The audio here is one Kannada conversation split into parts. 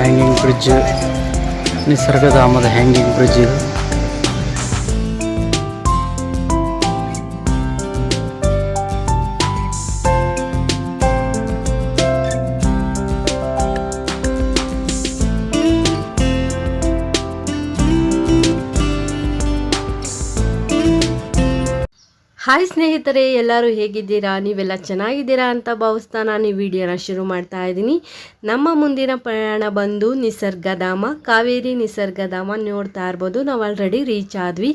ಹ್ಯಾಂಗಿಂಗ್ ಬ್ರಿಡ್ಜ್, ನಿಸರ್ಗಧಾಮದ ಹ್ಯಾಂಗಿಂಗ್ ಬ್ರಿಡ್ಜ್ ಇದು. ಹಾಯ್ ಸ್ನೇಹಿತರೆ, ಎಲ್ಲರೂ ಹೇಗಿದ್ದೀರಾ? ನೀವೆಲ್ಲ ಚೆನ್ನಾಗಿದ್ದೀರಾ ಅಂತ ಭಾವಿಸ್ತಾ ನಾನು ಈ ವಿಡಿಯೋನ ಶುರು ಮಾಡ್ತಾ ಇದ್ದೀನಿ. ನಮ್ಮ ಮುಂದಿನ ಪ್ರಯಾಣ ಬಂದು ನಿಸರ್ಗಧಾಮ, ಕಾವೇರಿ ನಿಸರ್ಗಧಾಮ ನೋಡ್ತಾ ಇರ್ಬೋದು. ನಾವು ಆಲ್ರೆಡಿ ರೀಚ್ ಆದ್ವಿ.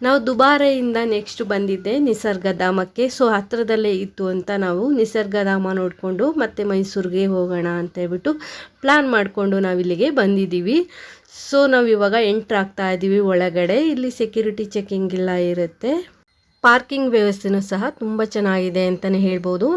ನಾವು ದುಬಾರೆಯಿಂದ ನೆಕ್ಸ್ಟ್ ಬಂದಿದ್ದೆ ನಿಸರ್ಗಧಾಮಕ್ಕೆ. ಸೊ ಹತ್ತಿರದಲ್ಲೇ ಇತ್ತು ಅಂತ ನಾವು ನಿಸರ್ಗಧಾಮ ನೋಡಿಕೊಂಡು ಮತ್ತೆ ಮೈಸೂರಿಗೆ ಹೋಗೋಣ ಅಂತ ಹೇಳ್ಬಿಟ್ಟು ಪ್ಲ್ಯಾನ್ ಮಾಡಿಕೊಂಡು ನಾವಿಲ್ಲಿಗೆ ಬಂದಿದ್ದೀವಿ. ಸೊ ನಾವಿವಾಗ ಎಂಟ್ರ್ ಆಗ್ತಾ ಇದ್ದೀವಿ ಒಳಗಡೆ. ಇಲ್ಲಿ ಸೆಕ್ಯೂರಿಟಿ ಚೆಕಿಂಗ್ ಎಲ್ಲ ಇರುತ್ತೆ. ಪಾರ್ಕಿಂಗ್ ವ್ಯವಸ್ಥೆನೂ ಸಹ ತುಂಬ ಚೆನ್ನಾಗಿದೆ ಅಂತಲೇ ಹೇಳ್ಬೋದು.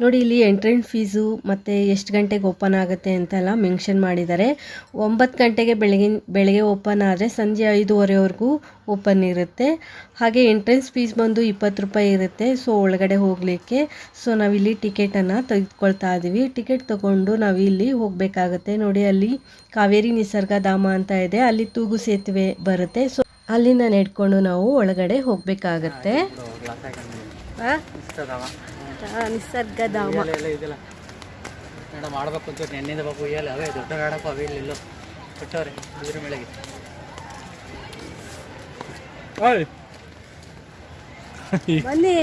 ನೋಡಿ, ಇಲ್ಲಿ ಎಂಟ್ರೆನ್ಸ್ ಫೀಸು ಮತ್ತು ಎಷ್ಟು ಗಂಟೆಗೆ ಓಪನ್ ಆಗುತ್ತೆ ಅಂತೆಲ್ಲ ಮೆನ್ಷನ್ ಮಾಡಿದ್ದಾರೆ. 9 ಗಂಟೆಗೆ ಬೆಳಗ್ಗೆ ಓಪನ್ ಆದರೆ ಸಂಜೆ 5:30ವರೆಗೂ ಓಪನ್ ಇರುತ್ತೆ. ಹಾಗೆ ಎಂಟ್ರೆನ್ಸ್ ಫೀಸ್ ಬಂದು 20 ರೂಪಾಯಿ ಇರುತ್ತೆ. ಸೊ ಒಳಗಡೆ ಹೋಗಲಿಕ್ಕೆ ಸೊ ನಾವಿಲ್ಲಿ ಟಿಕೆಟನ್ನು ತೆಗೆದುಕೊಳ್ತಾ ಇದ್ದೀವಿ. ಟಿಕೆಟ್ ತೊಗೊಂಡು ನಾವು ಇಲ್ಲಿ ಹೋಗಬೇಕಾಗತ್ತೆ. ನೋಡಿ, ಅಲ್ಲಿ ಕಾವೇರಿ ನಿಸರ್ಗಧಾಮ ಅಂತ ಇದೆ. ಅಲ್ಲಿ ತೂಗು ಸೇತುವೆ ಬರುತ್ತೆ. ಸೊ ಅಲ್ಲಿಂದ ನೆಡ್ಕೊಂಡು ನಾವು ಒಳಗಡೆ ಹೋಗಬೇಕಾಗತ್ತೆ. ನಿಸರ್ಗಧಾಮ ಮಾಡಬೇಕು ಅಂತ ನೆನ್ನಿಂದ ಬಾಬು ಇಯಲ್ಲ ಅವೇ ದೊಡ್ಡ ಗಾಡಪ್ಪ ಅವೇ ಇಲ್ಲೋ ಕೊಟ್ಟವ್ರೆ ಇದ್ರ ಮೇಳೆಗೆ. ಬನ್ನಿ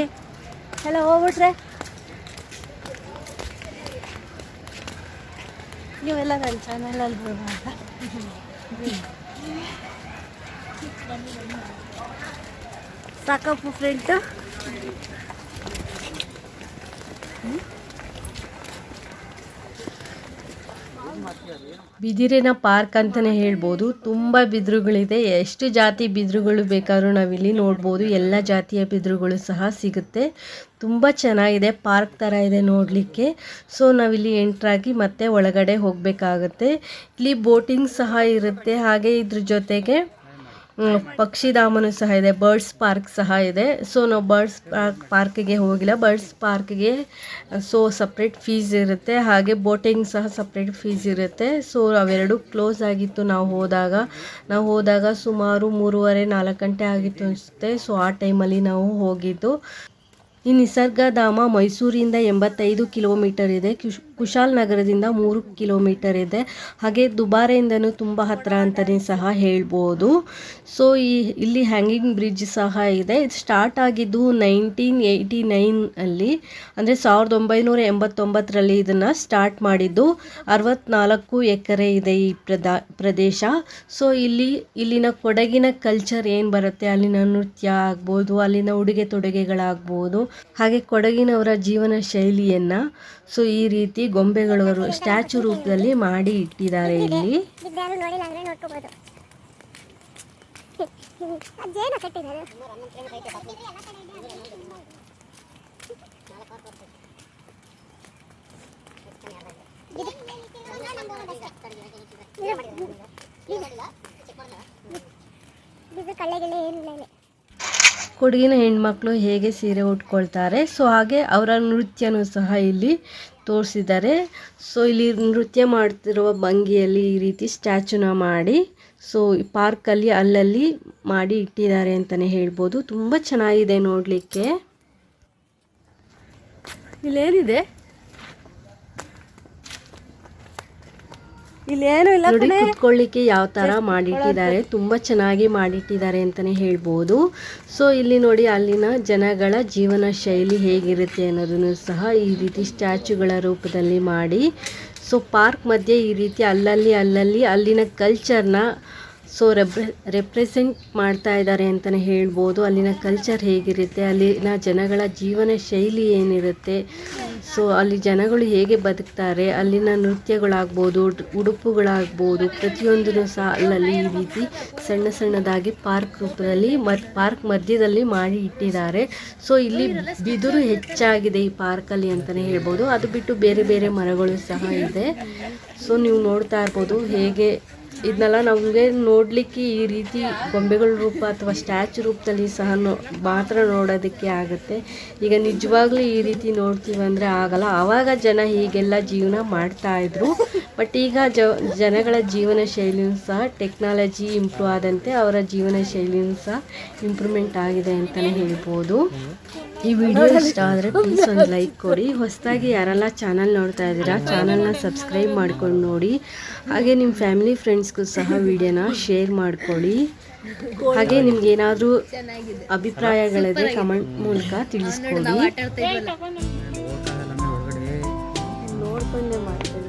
ಎಲ್ಲ ಹೋಗ್ಬಿಟ್ರೆ ನೀವೆಲ್ಲ ನನ್ನ ಚಾನಲಲ್ಲಿ ಬರುವಾಗ ಸಾಕಪ್ಪ ಫ್ರೆಂಟು. ಬಿದಿರಿನ ಪಾರ್ಕ್ ಅಂತಲೇ ಹೇಳ್ಬೋದು. ತುಂಬ ಬಿದಿರುಗಳಿದೆ. ಎಷ್ಟು ಜಾತಿ ಬಿದಿರುಗಳು ಬೇಕಾದ್ರೂ ನಾವಿಲ್ಲಿ ನೋಡ್ಬೋದು. ಎಲ್ಲ ಜಾತಿಯ ಬಿದಿರುಗಳು ಸಹ ಸಿಗುತ್ತೆ. ತುಂಬ ಚೆನ್ನಾಗಿದೆ, ಪಾರ್ಕ್ ಥರ ಇದೆ ನೋಡಲಿಕ್ಕೆ. ಸೊ ನಾವಿಲ್ಲಿ ಎಂಟ್ರಾಗಿ ಮತ್ತೆ ಒಳಗಡೆ ಹೋಗಬೇಕಾಗತ್ತೆ. ಇಲ್ಲಿ ಬೋಟಿಂಗ್ ಸಹ ಇರುತ್ತೆ. ಹಾಗೆ ಇದ್ರ ಜೊತೆಗೆ ಪಕ್ಷಿಧಾಮನೂ ಸಹ ಇದೆ, ಬರ್ಡ್ಸ್ ಪಾರ್ಕ್ ಸಹ ಇದೆ. ಸೊ ನಾವು ಬರ್ಡ್ಸ್ ಪಾರ್ಕಿಗೆ ಹೋಗಿಲ್ಲ. ಬರ್ಡ್ಸ್ ಪಾರ್ಕಿಗೆ ಸೊ ಸಪ್ರೇಟ್ ಫೀಸ್ ಇರುತ್ತೆ. ಹಾಗೆ ಬೋಟಿಂಗ್ ಸಹ ಸಪ್ರೇಟ್ ಫೀಸ್ ಇರುತ್ತೆ. ಸೊ ಅವೆರಡು ಕ್ಲೋಸ್ ಆಗಿತ್ತು ನಾವು ಹೋದಾಗ ಸುಮಾರು 3:30-4 ಗಂಟೆ ಆಗಿತ್ತು ಅನಿಸುತ್ತೆ. ಸೊ ಆ ಟೈಮಲ್ಲಿ ನಾವು ಹೋಗಿದ್ದು. ಈ ನಿಸರ್ಗಧಾಮ ಮೈಸೂರಿಂದ 85 ಕಿಲೋಮೀಟರ್ ಇದೆ. ಕುಶಾಲನಗರದಿಂದ 3 ಕಿಲೋಮೀಟರ್ ಇದೆ. ಹಾಗೆ ದುಬಾರೆಯಿಂದನೂ ತುಂಬ ಹತ್ತಿರ ಅಂತಲೇ ಸಹ ಹೇಳ್ಬೋದು. ಸೊ ಇಲ್ಲಿ ಹ್ಯಾಂಗಿಂಗ್ ಬ್ರಿಡ್ಜ್ ಸಹ ಇದೆ. ಇದು ಸ್ಟಾರ್ಟ್ ಆಗಿದ್ದು 1989 ಅಲ್ಲಿ, ಅಂದರೆ 1989ರಲ್ಲಿ ಇದನ್ನು ಸ್ಟಾರ್ಟ್ ಮಾಡಿದ್ದು. 64 ಎಕರೆ ಇದೆ ಈ ಪ್ರದೇಶ. ಸೊ ಇಲ್ಲಿನ ಕೊಡಗಿನ ಕಲ್ಚರ್ ಏನು ಬರುತ್ತೆ, ಅಲ್ಲಿನ ನೃತ್ಯ ಆಗ್ಬೋದು, ಅಲ್ಲಿನ ಉಡುಗೆ ತೊಡುಗೆಗಳಾಗ್ಬೋದು, ಹಾಗೆ ಕೊಡಗಿನವರ ಜೀವನ ಶೈಲಿಯನ್ನು ಸೊ ಈ ರೀತಿ ಗೊಂಬೆಗಳವರು ಸ್ಟ್ಯಾಚು ರೂಪದಲ್ಲಿ ಮಾಡಿ ಇಟ್ಟಿದ್ದಾರೆ ಇಲ್ಲಿ. ಕೊಡಗಿನ ಹೆಣ್ಮಕ್ಳು ಹೇಗೆ ಸೀರೆ ಉಟ್ಕೊಳ್ತಾರೆ, ಸೊ ಹಾಗೆ ಅವರ ನೃತ್ಯನೂ ಸಹ ಇಲ್ಲಿ ತೋರಿಸಿದ್ದಾರೆ. ಸೊ ಇಲ್ಲಿ ನೃತ್ಯ ಮಾಡ್ತಿರುವ ಭಂಗಿಯಲ್ಲಿ ಈ ರೀತಿ ಸ್ಟ್ಯಾಚುನ ಮಾಡಿ ಸೊ ಪಾರ್ಕಲ್ಲಿ ಅಲ್ಲಲ್ಲಿ ಮಾಡಿ ಇಟ್ಟಿದ್ದಾರೆ ಅಂತಲೇ ಹೇಳ್ಬೋದು. ತುಂಬ ಚೆನ್ನಾಗಿದೆ ನೋಡಲಿಕ್ಕೆ. ಇಲ್ಲೇನಿದೆ, ಇಲ್ಲೇನು ಇಲ್ಲ ನೋಡಿ, ಕುತ್ಕೊಳ್ಳಿಕ್ಕೆ ಯಾವ ಥರ ಮಾಡಿಟ್ಟಿದ್ದಾರೆ, ತುಂಬ ಚೆನ್ನಾಗಿ ಮಾಡಿಟ್ಟಿದ್ದಾರೆ ಅಂತಲೇ ಹೇಳ್ಬೋದು. ಸೊ ಇಲ್ಲಿ ನೋಡಿ, ಅಲ್ಲಿನ ಜನಗಳ ಜೀವನ ಶೈಲಿ ಹೇಗಿರುತ್ತೆ ಅನ್ನೋದನ್ನು ಸಹ ಈ ರೀತಿ ಸ್ಟ್ಯಾಚುಗಳ ರೂಪದಲ್ಲಿ ಮಾಡಿ ಸೊ ಪಾರ್ಕ್ ಮಧ್ಯೆ ಈ ರೀತಿ ಅಲ್ಲಲ್ಲಿ ಅಲ್ಲಿನ ಕಲ್ಚರ್ನ ಸೊ ರೆಪ್ರೆಸೆಂಟ್ ಮಾಡ್ತಾ ಇದ್ದಾರೆ ಅಂತಲೇ ಹೇಳ್ಬೋದು. ಅಲ್ಲಿನ ಕಲ್ಚರ್ ಹೇಗಿರುತ್ತೆ, ಅಲ್ಲಿನ ಜನಗಳ ಜೀವನ ಶೈಲಿ ಏನಿರುತ್ತೆ, ಸೊ ಅಲ್ಲಿ ಜನಗಳು ಹೇಗೆ ಬದುಕ್ತಾರೆ, ಅಲ್ಲಿನ ನೃತ್ಯಗಳಾಗ್ಬೋದು, ಉಡುಪುಗಳಾಗ್ಬೋದು, ಪ್ರತಿಯೊಂದೂ ಸಹ ಅಲ್ಲಲ್ಲಿ ಈ ರೀತಿ ಸಣ್ಣ ಸಣ್ಣದಾಗಿ ಪಾರ್ಕ್ ರೂಪದಲ್ಲಿ ಪಾರ್ಕ್ ಮಧ್ಯದಲ್ಲಿ ಮಾಡಿ ಇಟ್ಟಿದ್ದಾರೆ. ಸೊ ಇಲ್ಲಿ ಬಿದಿರು ಹೆಚ್ಚಾಗಿದೆ ಈ ಪಾರ್ಕಲ್ಲಿ ಅಂತಲೇ ಹೇಳ್ಬೋದು. ಅದು ಬಿಟ್ಟು ಬೇರೆ ಬೇರೆ ಮರಗಳು ಸಹ ಇದೆ. ಸೊ ನೀವು ನೋಡ್ತಾ ಇರ್ಬೋದು ಹೇಗೆ ಇದನ್ನೆಲ್ಲ ನಮಗೆ ನೋಡಲಿಕ್ಕೆ ಈ ರೀತಿ ಗೊಂಬೆಗಳ ರೂಪ ಅಥವಾ ಸ್ಟ್ಯಾಚು ರೂಪದಲ್ಲಿ ಸಹ ಮಾತ್ರ ನೋಡೋದಕ್ಕೆ ಆಗುತ್ತೆ. ಈಗ ನಿಜವಾಗ್ಲೂ ಈ ರೀತಿ ನೋಡ್ತೀವಂದರೆ ಆಗಲ್ಲ. ಆವಾಗ ಜನ ಹೀಗೆಲ್ಲ ಜೀವನ ಮಾಡ್ತಾಯಿದ್ರು. ಬಟ್ ಈಗ ಜನಗಳ ಜೀವನ ಶೈಲಿಯೂ ಸಹ ಟೆಕ್ನಾಲಜಿ ಇಂಪ್ರೂವ್ ಆದಂತೆ ಅವರ ಜೀವನ ಶೈಲಿಯೂ ಸಹ ಇಂಪ್ರೂವ್ಮೆಂಟ್ ಆಗಿದೆ ಅಂತಲೇ ಹೇಳ್ಬೋದು. ಈ ವಿಡಿಯೋ ಇಷ್ಟ ಆದರೆ ಪ್ಲೀಸ್ ಒಂದು ಲೈಕ್ ಕೊಡಿ. ಹೊಸದಾಗಿ ಯಾರೆಲ್ಲ ಚಾನಲ್ ನೋಡ್ತಾ ಇದ್ದೀರಾ ಚಾನಲ್ನ ಸಬ್ಸ್ಕ್ರೈಬ್ ಮಾಡ್ಕೊಂಡು ನೋಡಿ. ಹಾಗೆ ನಿಮ್ಮ ಫ್ಯಾಮಿಲಿ ಫ್ರೆಂಡ್ಸ್ಗೂ ಸಹ ವಿಡಿಯೋನ ಶೇರ್ ಮಾಡ್ಕೊಳ್ಳಿ. ಹಾಗೆ ನಿಮ್ಗೆ ಏನಾದರೂ ಅಭಿಪ್ರಾಯಗಳಿದ್ರೆ ಕಮೆಂಟ್ ಮೂಲಕ ತಿಳಿಸ್ಕೊಡಿ. ನೋಡ್ಕೊಂಡೆ ಮಾಡ್ತೀನಿ.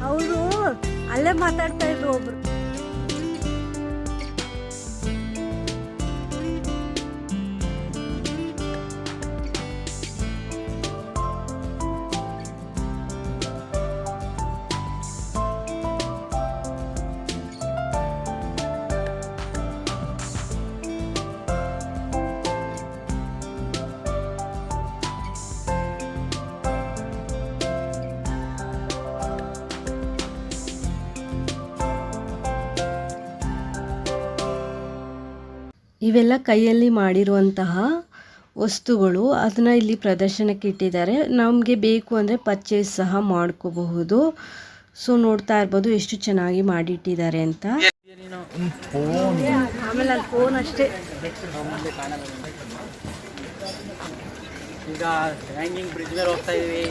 ಅವರು ಅಲ್ಲೇ ಮಾತಾಡ್ತಾ ಇದ್ರು ಒಬ್ರು. ಇವೆಲ್ಲ ಕೈಯಲ್ಲಿ ಮಾಡಿರುವಂತಹ ವಸ್ತುಗಳು, ಅದನ್ನು ಇಲ್ಲಿ ಪ್ರದರ್ಶನಕ್ಕೆ ಇಟ್ಟಿದ್ದಾರೆ. ನಮಗೆ ಬೇಕು ಅಂದರೆ ಪರ್ಚೇಸ್ ಸಹ ಮಾಡ್ಕೋಬಹುದು. ಸೊ ನೋಡ್ತಾ ಇರ್ಬೋದು ಎಷ್ಟು ಚೆನ್ನಾಗಿ ಮಾಡಿಟ್ಟಿದ್ದಾರೆ ಅಂತ. ಆಮೇಲೆ ಅಲ್ಲಿ ಫೋನ್ ಅಷ್ಟೇ. ಈಗ ಹ್ಯಾಂಗಿಂಗ್ ಬ್ರಿಡ್ಜ್ ಮೇಲೆ ಹೋಗ್ತಾ ಇದೀವಿ.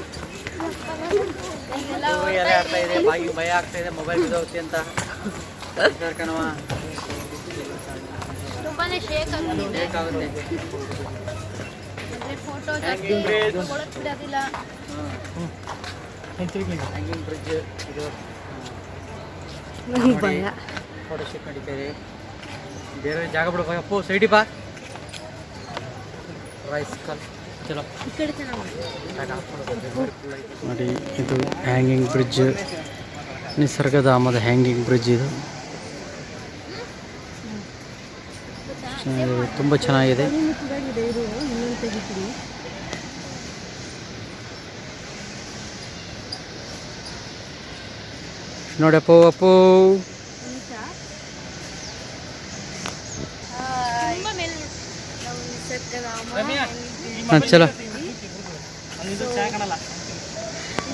ಎಲೆ ಆಡ್ತಾ ಇದೆ, ಭಯ ಆಗ್ತಾ ಇದೆ, ಮೊಬೈಲ್ ಬಿದ್ದೋಗುತ್ತೆ ಅಂತ ಕಣವ. ತುಂಬಾನೇ ಶೇಕ್ ಆಗುತ್ತೆ. ಫೋಟೋ ಜಾಸ್ತಿ ಕೊಡಕ್ ಬಿಡೋದಿಲ್ಲ. ಹ್ಯಾಂಗಿಂಗ್ ಬ್ರಿಡ್ಜ್ ಇದು ಭಯ. ಫೋಟೋ ಶೂಟ್ ನಡೀತಾರೆ. ಬೇರೆ ಜಾಗ ಬಿಡಪ್ಪ ಸೈಡಿ ಬಾ. ರೈಸ್ ಕಲ್ ಚಲೋ ನೋಡಿ. ಇದು ಹ್ಯಾಂಗಿಂಗ್ ಬ್ರಿಡ್ಜ್, ನಿಸರ್ಗಧಾಮದ ಹ್ಯಾಂಗಿಂಗ್ ಬ್ರಿಡ್ಜ್. ಇದು ತುಂಬ ಚೆನ್ನಾಗಿದೆ. ನೋಡಿ ಅಪ್ಪು ಅಪ್ಪು. ಚಲೋ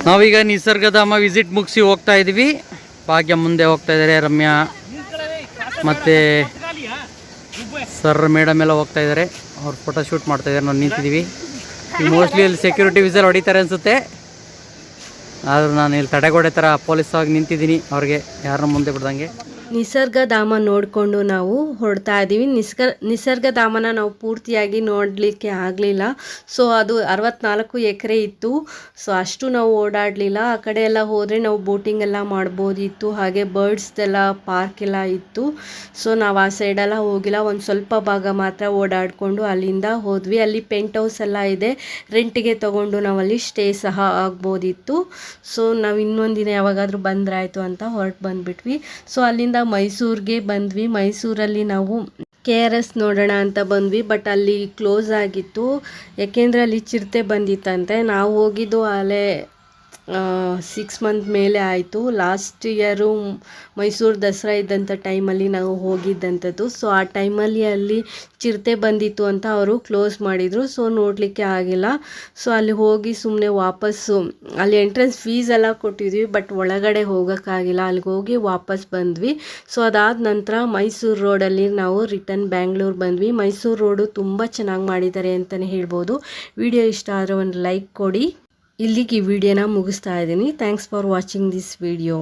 ನಾವೀಗ ನಿಸರ್ಗಧಾಮ ವಿಸಿಟ್ ಮುಗಿಸಿ ಹೋಗ್ತಾ ಇದ್ದೀವಿ. ಭಾಗ್ಯ ಮುಂದೆ ಹೋಗ್ತಾ ಇದ್ದಾರೆ, ರಮ್ಯಾ ಮತ್ತು ಸರ್ ಮೇಡಮ್ ಎಲ್ಲ ಹೋಗ್ತಾ ಇದ್ದಾರೆ. ಅವ್ರು ಫೋಟೋ ಶೂಟ್ ಮಾಡ್ತಾ ಇದ್ದಾರೆ, ನಾವು ನಿಂತಿದ್ದೀವಿ. ಮೋಸ್ಟ್ಲಿ ಅಲ್ಲಿ ಸೆಕ್ಯೂರಿಟಿ ವಿಸಲ್ ಹೊಡಿತಾರೆ ಅನಿಸುತ್ತೆ. ಆದರೂ ನಾನು ಇಲ್ಲಿ ತಡೆಗೋಡೆ ಥರ ಪೊಲೀಸ್ ಆಗಿ ನಿಂತಿದ್ದೀನಿ, ಅವ್ರಿಗೆ ಯಾರನ್ನ ಮುಂದೆ ಬಿಡ್ದಂಗೆ. ನಿಸರ್ಗಧಾಮ ನೋಡಿಕೊಂಡು ನಾವು ಹೊರಡ್ತಾ ಇದ್ದೀವಿ. ನಿಸರ್ಗಧಾಮನ ನಾವು ಪೂರ್ತಿಯಾಗಿ ನೋಡಲಿಕ್ಕೆ ಆಗಲಿಲ್ಲ. ಸೊ ಅದು 64 ಎಕರೆ ಇತ್ತು. ಸೊ ಅಷ್ಟು ನಾವು ಓಡಾಡಲಿಲ್ಲ. ಆ ಕಡೆ ಎಲ್ಲ ಹೋದರೆ ನಾವು ಬೋಟಿಂಗ್ ಎಲ್ಲ ಮಾಡ್ಬೋದಿತ್ತು. ಹಾಗೆ ಬರ್ಡ್ಸ್ದೆಲ್ಲ ಪಾರ್ಕ್ ಎಲ್ಲ ಇತ್ತು. ಸೊ ನಾವು ಆ ಸೈಡೆಲ್ಲ ಹೋಗಿಲ್ಲ. ಒಂದು ಸ್ವಲ್ಪ ಭಾಗ ಮಾತ್ರ ಓಡಾಡಿಕೊಂಡು ಅಲ್ಲಿಂದ ಹೋದ್ವಿ. ಅಲ್ಲಿ ಪೆಂಟ್ ಹೌಸ್ ಎಲ್ಲ ಇದೆ, ರೆಂಟಿಗೆ ತೊಗೊಂಡು ನಾವಲ್ಲಿ ಸ್ಟೇ ಸಹ ಆಗ್ಬೋದಿತ್ತು. ಸೊ ನಾವು ಇನ್ನೊಂದಿನ ಯಾವಾಗಾದರೂ ಬಂದ್ರಾಯ್ತು ಅಂತ ಹೊರಟು ಬಂದುಬಿಟ್ವಿ. ಸೊ ಅಲ್ಲಿಂದ ಮೈಸೂರಿಗೆ ಬಂದ್ವಿ. ಮೈಸೂರಲ್ಲಿ ನಾವು KRS ನೋಡೋಣ ಅಂತ ಬಂದ್ವಿ. ಬಟ್ ಅಲ್ಲಿ ಕ್ಲೋಸ್ ಆಗಿತ್ತು, ಯಾಕೆಂದರೆ ಅಲ್ಲಿ ಚಿರತೆ ಬಂದಿತ್ತಂತೆ. ನಾವು ಹೋಗಿದ್ದು ಅಲ್ಲೇ 6 ಮಂತ್ ಮೇಲೆ ಆಯಿತು. ಲಾಸ್ಟ್ ಇಯರು ಮೈಸೂರು ದಸರಾ ಇದ್ದಂಥ ಟೈಮಲ್ಲಿ ನಾವು ಹೋಗಿದ್ದಂಥದ್ದು. ಸೊ ಆ ಟೈಮಲ್ಲಿ ಅಲ್ಲಿ ಚಿರತೆ ಬಂದಿತ್ತು ಅಂತ ಅವರು ಕ್ಲೋಸ್ ಮಾಡಿದರು. ಸೊ ನೋಡಲಿಕ್ಕೆ ಆಗಿಲ್ಲ. ಸೊ ಅಲ್ಲಿ ಹೋಗಿ ಸುಮ್ಮನೆ ವಾಪಸ್ಸು ಅಲ್ಲಿ ಎಂಟ್ರೆನ್ಸ್ ಫೀಸ್ ಎಲ್ಲ ಕೊಟ್ಟಿದ್ವಿ, ಬಟ್ ಒಳಗಡೆ ಹೋಗೋಕ್ಕಾಗಿಲ್ಲ. ಅಲ್ಲಿಗೆ ಹೋಗಿ ವಾಪಸ್ ಬಂದ್ವಿ. ಸೊ ಅದಾದ ನಂತರ ಮೈಸೂರು ರೋಡಲ್ಲಿ ನಾವು ರಿಟರ್ನ್ ಬ್ಯಾಂಗ್ಳೂರು ಬಂದ್ವಿ. ಮೈಸೂರು ರೋಡು ತುಂಬ ಚೆನ್ನಾಗಿ ಮಾಡಿದ್ದಾರೆ ಅಂತಲೇ ಹೇಳ್ಬೋದು. ವಿಡಿಯೋ ಇಷ್ಟ ಆದರೆ ಒಂದು ಲೈಕ್ ಕೊಡಿ. ಇಲ್ಲಿಗೆ ಈ ವಿಡಿಯೋನ ಮುಗಿಸ್ತಾ ಇದ್ದೀನಿ. Thanks for watching this video.